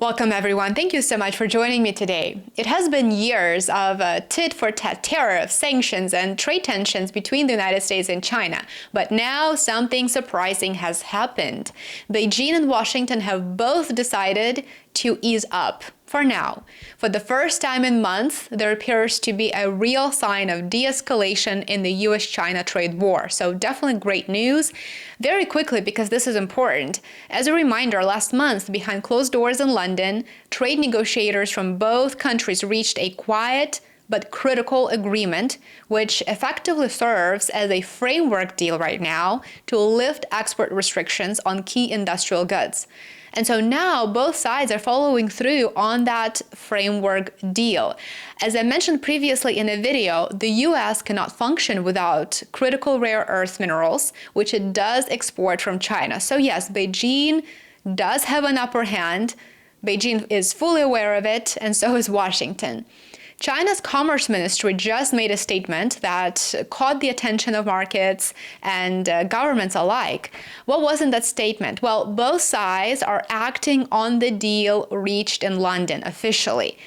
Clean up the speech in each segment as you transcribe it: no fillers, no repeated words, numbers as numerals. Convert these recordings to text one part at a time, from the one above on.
Welcome, everyone. Thank you so much for joining me today. It has been years of tit-for-tat tariffs, sanctions, and trade tensions between the United States and China. But now something surprising has happened. Beijing and Washington have both decided to ease up. For now, for the first time in months, there appears to be a real sign of de-escalation in the US-China trade war. So definitely great news. Very quickly, because this is important. As a reminder, last month, behind closed doors in London, trade negotiators from both countries reached a quiet but critical agreement, which effectively serves as a framework deal right now to lift export restrictions on key industrial goods. And so now both sides are following through on that framework deal. As I mentioned previously in a video, the US cannot function without critical rare earth minerals, which it does export from China. So yes, Beijing does have an upper hand. Beijing is fully aware of it, and so is Washington. China's Commerce Ministry just made a statement that caught the attention of markets and governments alike. What was in that statement? Well, both sides are acting on the deal reached in London officially.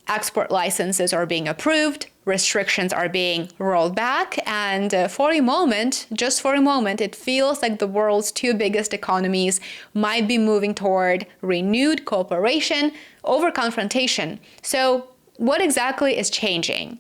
Export licenses are being approved, restrictions are being rolled back, and for a moment, just for a moment, it feels like the world's two biggest economies might be moving toward renewed cooperation over confrontation. So, what exactly is changing?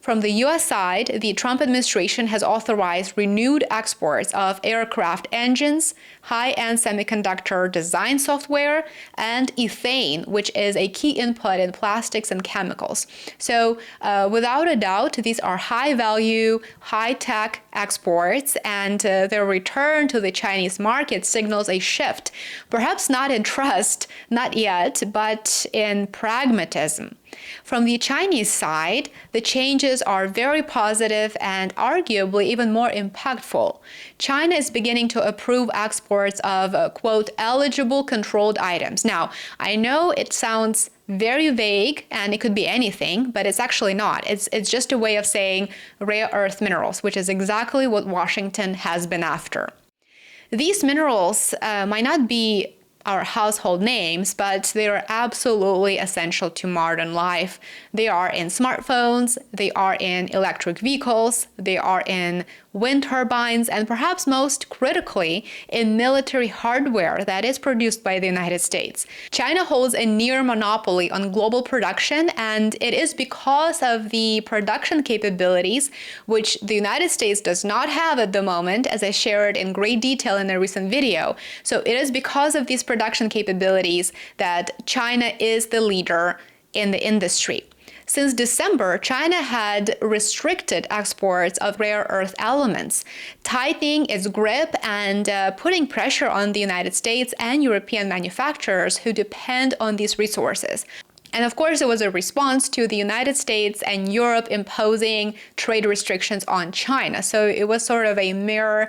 From the US side, the Trump administration has authorized renewed exports of aircraft engines, high-end semiconductor design software, and ethane, which is a key input in plastics and chemicals. So without a doubt, these are high-value, high-tech exports, and their return to the Chinese market signals a shift, perhaps not in trust, not yet, but in pragmatism. From the Chinese side, the changes are very positive and arguably even more impactful. China is beginning to approve exports of, quote, eligible controlled items. Now, I know it sounds very vague and it could be anything, but it's actually not. It's just a way of saying rare earth minerals, which is exactly what Washington has been after. These minerals might not be our household names, but they are absolutely essential to modern life. They are in smartphones, they are in electric vehicles, they are in wind turbines, and perhaps most critically, in military hardware that is produced by the United States. China holds a near monopoly on global production, and it is because of the production capabilities, which the United States does not have at the moment, as I shared in great detail in a recent video. So it is because of these production capabilities that China is the leader in the industry. Since December, China had restricted exports of rare earth elements, tightening its grip and putting pressure on the United States and European manufacturers who depend on these resources. And of course, it was a response to the United States and Europe imposing trade restrictions on China. So it was sort of a mirror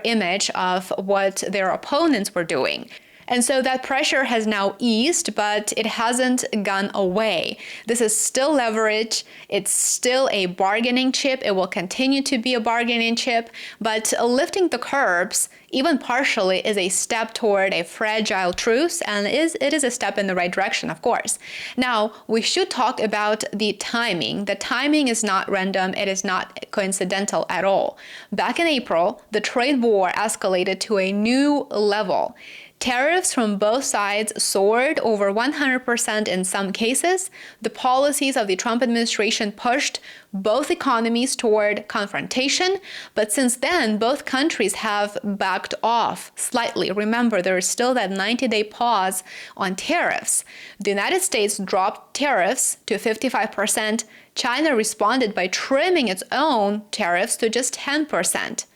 image of what their opponents were doing. And so that pressure has now eased, but it hasn't gone away. This is still leverage. It's still a bargaining chip. It will continue to be a bargaining chip, but lifting the curbs, even partially, is a step toward a fragile truce, and it is a step in the right direction, of course. Now, we should talk about the timing. The timing is not random. It is not coincidental at all. Back in April, the trade war escalated to a new level. Tariffs from both sides soared over 100% in some cases. The policies of the Trump administration pushed both economies toward confrontation, but since then, both countries have backed off slightly. Remember, there is still that 90-day pause on tariffs. The United States dropped tariffs to 55%. China responded by trimming its own tariffs to just 10%.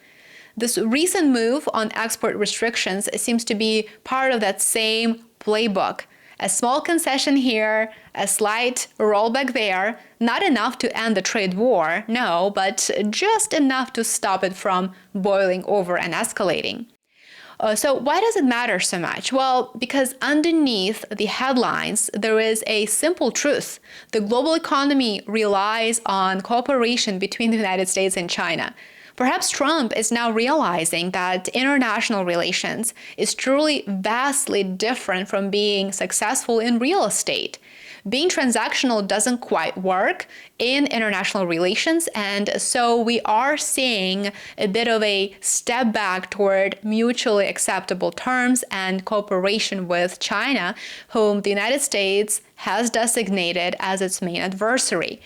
This recent move on export restrictions seems to be part of that same playbook. A small concession here, a slight rollback there, not enough to end the trade war, no, but just enough to stop it from boiling over and escalating. So why does it matter so much? Well, because underneath the headlines, there is a simple truth. The global economy relies on cooperation between the United States and China. Perhaps Trump is now realizing that international relations is truly vastly different from being successful in real estate. Being transactional doesn't quite work in international relations, and so we are seeing a bit of a step back toward mutually acceptable terms and cooperation with China, whom the United States has designated as its main adversary.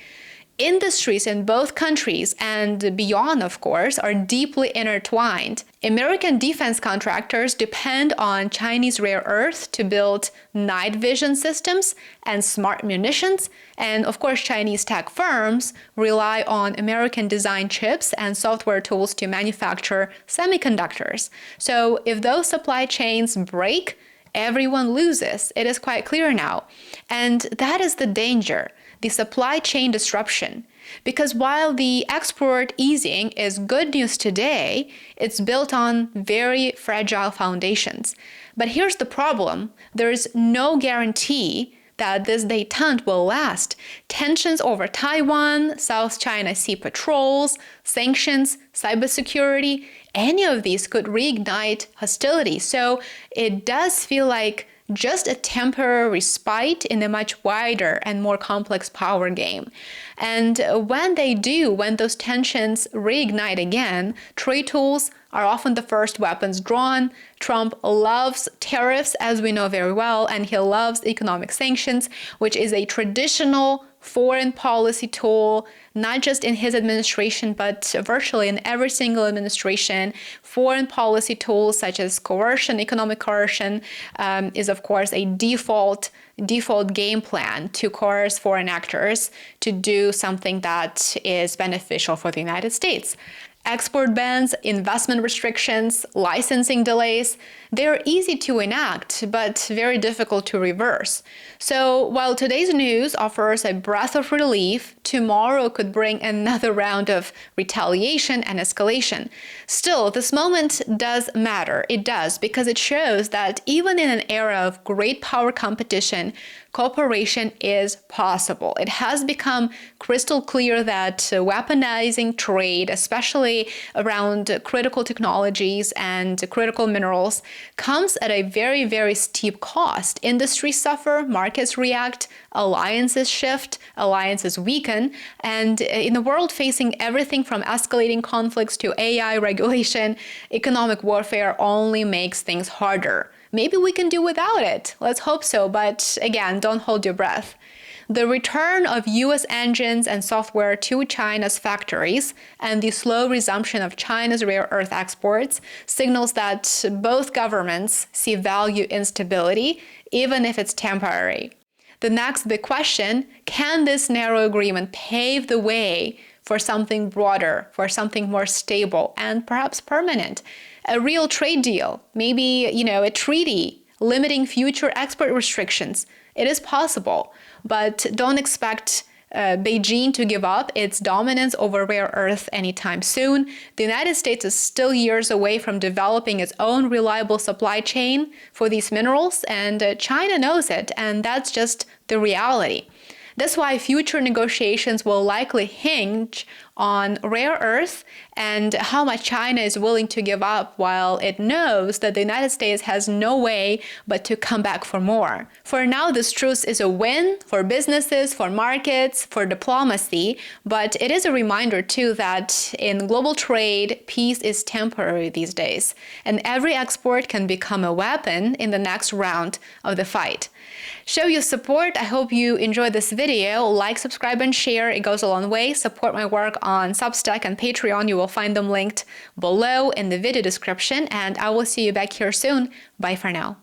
Industries in both countries and beyond, of course, are deeply intertwined. American defense contractors depend on Chinese rare earth to build night vision systems and smart munitions, and of course, Chinese tech firms rely on American design chips and software tools to manufacture semiconductors. So if those supply chains break, everyone loses. It is quite clear now. And that is the danger. The supply chain disruption. Because while the export easing is good news today, it's built on very fragile foundations. But here's the problem. There is no guarantee that this détente will last. Tensions over Taiwan, South China Sea patrols, sanctions, cybersecurity, any of these could reignite hostility. So it does feel like just a temporary respite in a much wider and more complex power game. And when they do, when those tensions reignite again, trade tools are often the first weapons drawn. Trump loves tariffs, as we know very well, and he loves economic sanctions, which is a traditional foreign policy tool, not just in his administration, but virtually in every single administration. Foreign policy tools such as coercion, economic coercion, is of course a default game plan to coerce foreign actors to do something that is beneficial for the United States. Export bans, investment restrictions, licensing delays, they're easy to enact, but very difficult to reverse. So while today's news offers a breath of relief, tomorrow could bring another round of retaliation and escalation. Still, this moment does matter. It does, because it shows that even in an era of great power competition, cooperation is possible. It has become crystal clear that weaponizing trade, especially around critical technologies and critical minerals, comes at a very, very steep cost. Industries suffer, markets react, alliances shift, alliances weaken, and in a world facing everything from escalating conflicts to AI regulation, economic warfare only makes things harder. Maybe we can do without it. Let's hope so, but again, don't hold your breath. The return of US engines and software to China's factories and the slow resumption of China's rare earth exports signals that both governments see value in stability, even if it's temporary. The next big question, can this narrow agreement pave the way for something broader, for something more stable and perhaps permanent? A real trade deal, maybe, a treaty limiting future export restrictions. It is possible, but don't expect Beijing to give up its dominance over rare earth anytime soon. The United States is still years away from developing its own reliable supply chain for these minerals, and China knows it, and that's just the reality. That's why future negotiations will likely hinge on rare earth and how much China is willing to give up, while it knows that the United States has no way but to come back for more. For now, this truce is a win for businesses, for markets, for diplomacy, but it is a reminder too that in global trade, peace is temporary these days, and every export can become a weapon in the next round of the fight. Show your support. I hope you enjoyed this video. Like, subscribe, and share. It goes a long way. Support my work on Substack and Patreon. You will find them linked below in the video description, and I will see you back here soon. Bye for now.